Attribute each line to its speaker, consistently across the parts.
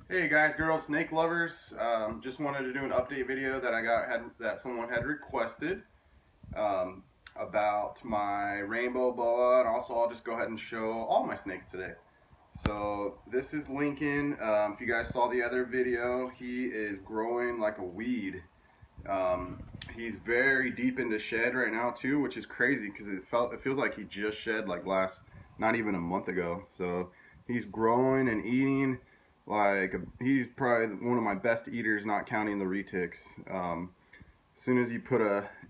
Speaker 1: Hey guys, girls, snake lovers. Just wanted to do an update video that that someone had requested um, about my rainbow boa, and also I'll just go ahead and show all my snakes today. So this is Lincoln. If you guys saw the other video, he is growing like a weed. Um, he's very deep into shed right now too, which is crazy because it feels like he just shed like not even a month ago. So he's growing and eating like he's probably one of my best eaters, not counting the retics. As soon as you put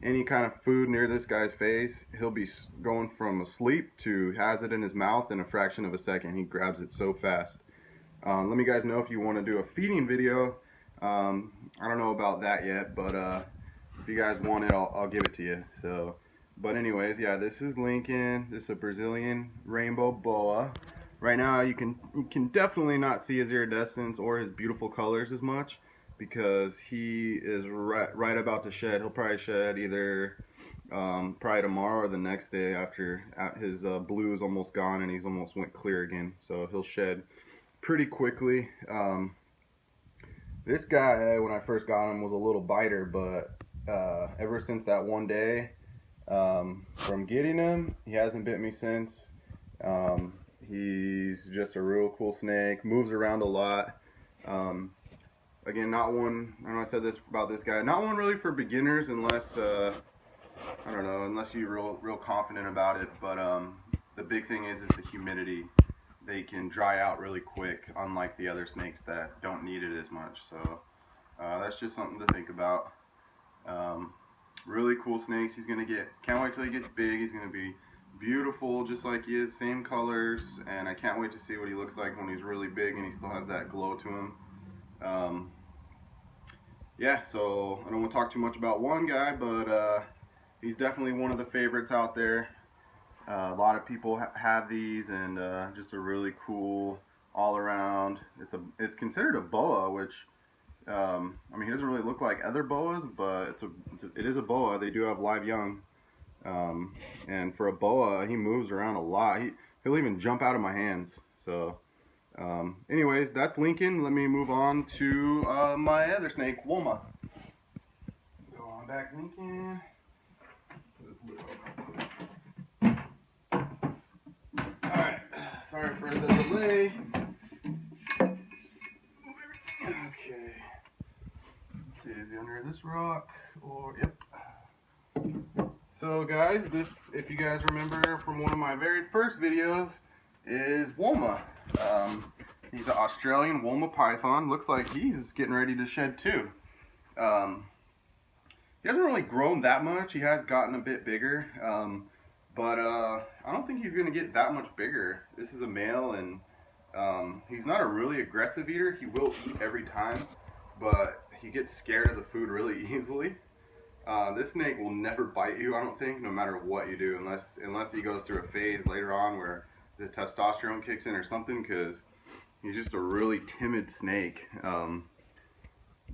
Speaker 1: any kind of food near this guy's face, he'll be going from asleep to has it in his mouth in a fraction of a second. He grabs it so fast. Let me guys know if you want to do a feeding video. I don't know about that yet, but if you guys want it, I'll give it to you. So, but anyways, yeah, this is Lincoln. This is a Brazilian rainbow boa. Right now, you can definitely not see his iridescence or his beautiful colors as much because he is right about to shed. He'll probably shed either probably tomorrow or the next day after his blue is almost gone and he's almost went clear again. So he'll shed pretty quickly. This guy, when I first got him, was a little biter, but ever since that one day from getting him, he hasn't bit me since. He's just a real cool snake, moves around a lot. Again, not one, I know I said this about this guy, not one really for beginners unless, I don't know, unless you're real confident about it, but the big thing is the humidity. They can dry out really quick, unlike the other snakes that don't need it as much. So that's just something to think about. Really cool snakes. Can't wait till he gets big. He's gonna be beautiful just like he is, same colors, and I can't wait to see what he looks like when he's really big and he still has that glow to him. Yeah, so I don't want to talk too much about one guy, but he's definitely one of the favorites out there. A lot of people have these, and just a really cool all around. It's considered a boa, which I mean, he doesn't really look like other boas, but it is a boa. They do have live young, and for a boa, he moves around a lot. He'll even jump out of my hands. So, anyways, that's Lincoln. Let me move on to my other snake, Woma. Go on back, Lincoln. Alright, sorry for the delay. Okay. Let's see, is he under this rock? Or, yep. So guys, if you guys remember from one of my very first videos, is Woma. He's an Australian Woma python. Looks like he's getting ready to shed too. He hasn't really grown that much. He has gotten a bit bigger. But I don't think he's going to get that much bigger. This is a male, and he's not a really aggressive eater. He will eat every time, but he gets scared of the food really easily. This snake will never bite you, I don't think, no matter what you do, unless he goes through a phase later on where the testosterone kicks in or something, because he's just a really timid snake.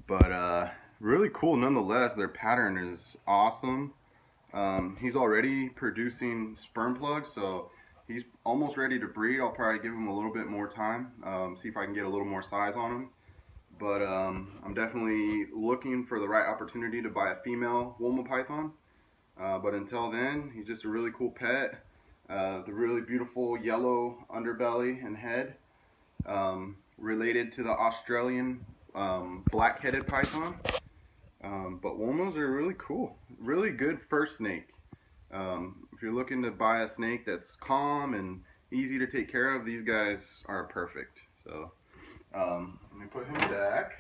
Speaker 1: But really cool nonetheless. Their pattern is awesome. He's already producing sperm plugs, so he's almost ready to breed. I'll probably give him a little bit more time, see if I can get a little more size on him. But I'm definitely looking for the right opportunity to buy a female Woma python. But until then, he's just a really cool pet. The really beautiful yellow underbelly and head, related to the Australian black-headed python. But Womas are really cool. Really good first snake. If you're looking to buy a snake that's calm and easy to take care of, these guys are perfect. So let me put him back.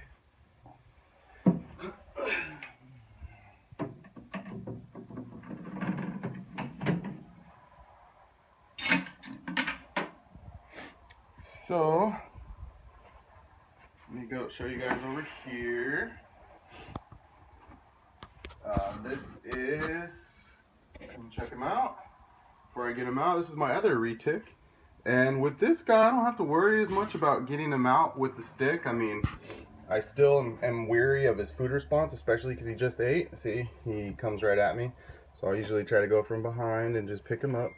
Speaker 1: So let me go show you guys over here. This is, check him out. Before I get him out, this is my other retic. And with this guy, I don't have to worry as much about getting him out with the stick. I mean, I still am weary of his food response, especially because he just ate. See, he comes right at me. So I usually try to go from behind and just pick him up.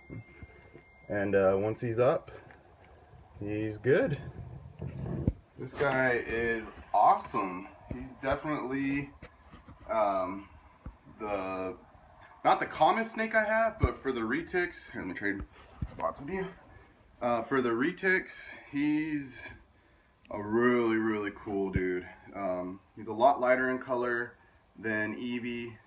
Speaker 1: And once he's up, he's good. This guy is awesome. He's definitely the not the common snake I have, but for the retics, here, let me trade spots with you. For the retics, he's a really cool dude. He's a lot lighter in color than Eevee.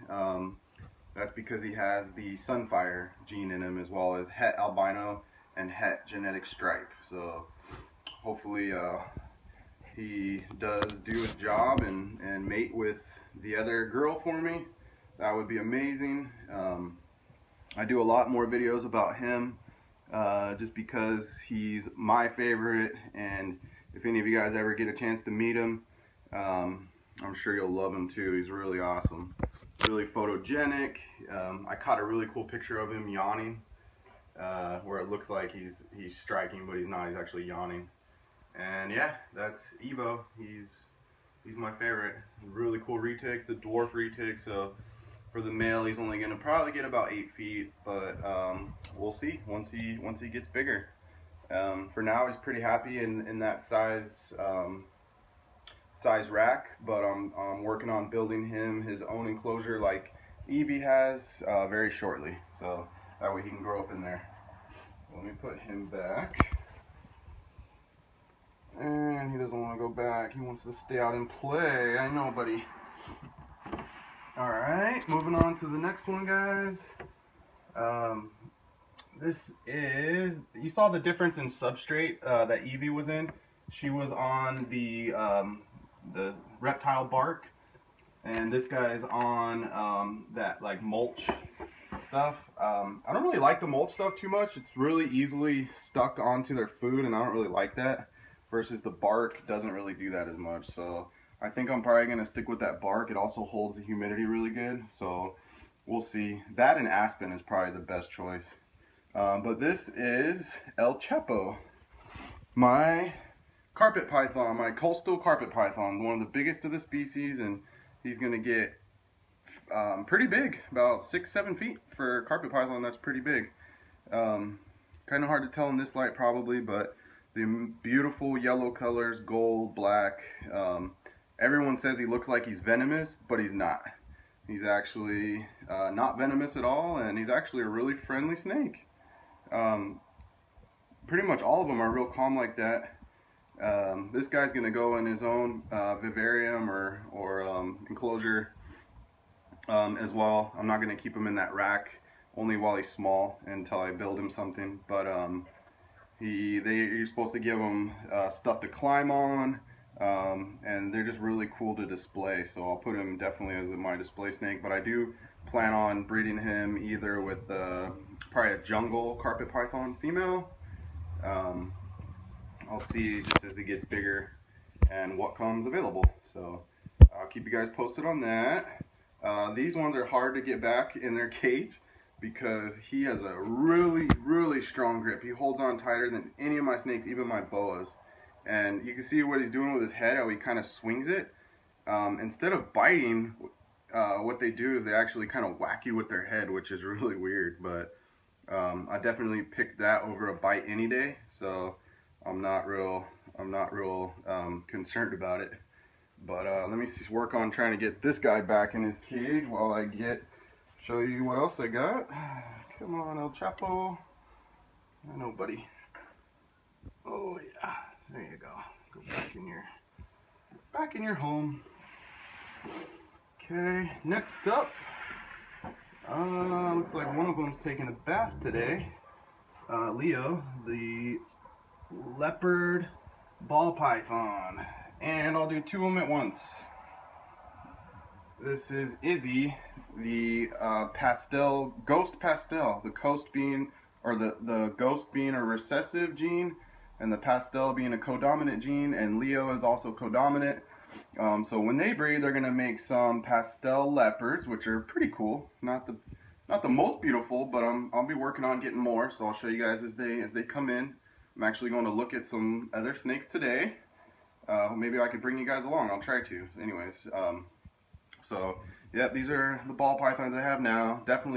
Speaker 1: That's because he has the Sunfire gene in him, as well as Het albino and Het genetic stripe. So hopefully he does do his job and mate with the other girl for me. That would be amazing. I do a lot more videos about him just because he's my favorite, and if any of you guys ever get a chance to meet him, I'm sure you'll love him too. He's really awesome, really photogenic. I caught a really cool picture of him yawning, where it looks like he's striking, but he's not. He's actually yawning. And yeah, that's Evo. He's my favorite. Really cool retic. It's a dwarf retic, so for the male, he's only gonna probably get about 8 feet, but we'll see once he gets bigger. For now, he's pretty happy in that size rack, but I'm working on building him his own enclosure like Eevee has very shortly, so that way he can grow up in there. Let me put him back. And he doesn't want to go back. He wants to stay out and play. I know, buddy. Alright, moving on to the next one, guys. This is... You saw the difference in substrate that Eevee was in. She was on the reptile bark. And this guy's on that, like, mulch stuff. I don't really like the mulch stuff too much. It's really easily stuck onto their food, and I don't really like that. Versus the bark doesn't really do that as much, so I think I'm probably going to stick with that bark. It also holds the humidity really good, so we'll see. That and aspen is probably the best choice. But this is El Chepo, my carpet python, my coastal carpet python, one of the biggest of the species, and he's going to get pretty big, about 6-7 feet for carpet python. That's pretty big. Kind of hard to tell in this light probably, but the beautiful yellow colors, gold, black. Everyone says he looks like he's venomous, but he's not. He's actually not venomous at all, and he's actually a really friendly snake. Pretty much all of them are real calm like that. This guy's going to go in his own vivarium or enclosure as well. I'm not going to keep him in that rack, only while he's small until I build him something. But you're supposed to give them stuff to climb on, and they're just really cool to display, so I'll put him definitely as my display snake. But I do plan on breeding him either with probably a jungle carpet python female. I'll see just as he gets bigger and what comes available, so I'll keep you guys posted on that. These ones are hard to get back in their cage because he has a really strong grip. He holds on tighter than any of my snakes, even my boas. And you can see what he's doing with his head, how he kind of swings it. Instead of biting, what they do is they actually kind of whack you with their head, which is really weird. But I definitely pick that over a bite any day, so I'm not real concerned about it. But let me work on trying to get this guy back in his cage while I show you what else I got. Come on, El Chepo. I know, buddy. Oh yeah, there you go. Go back in your home. Okay, next up. Looks like one of them's taking a bath today. Leo, the leopard ball python, and I'll do 2 of them at once. This is Izzy, the ghost pastel. The ghost being a recessive gene, and the pastel being a codominant gene, and Leo is also codominant. So when they breed, they're gonna make some pastel leopards, which are pretty cool. Not the most beautiful, but I'll be working on getting more. So I'll show you guys as they come in. I'm actually going to look at some other snakes today. Maybe I could bring you guys along. I'll try to. Anyways. So, yeah, these are the ball pythons I have now. Definitely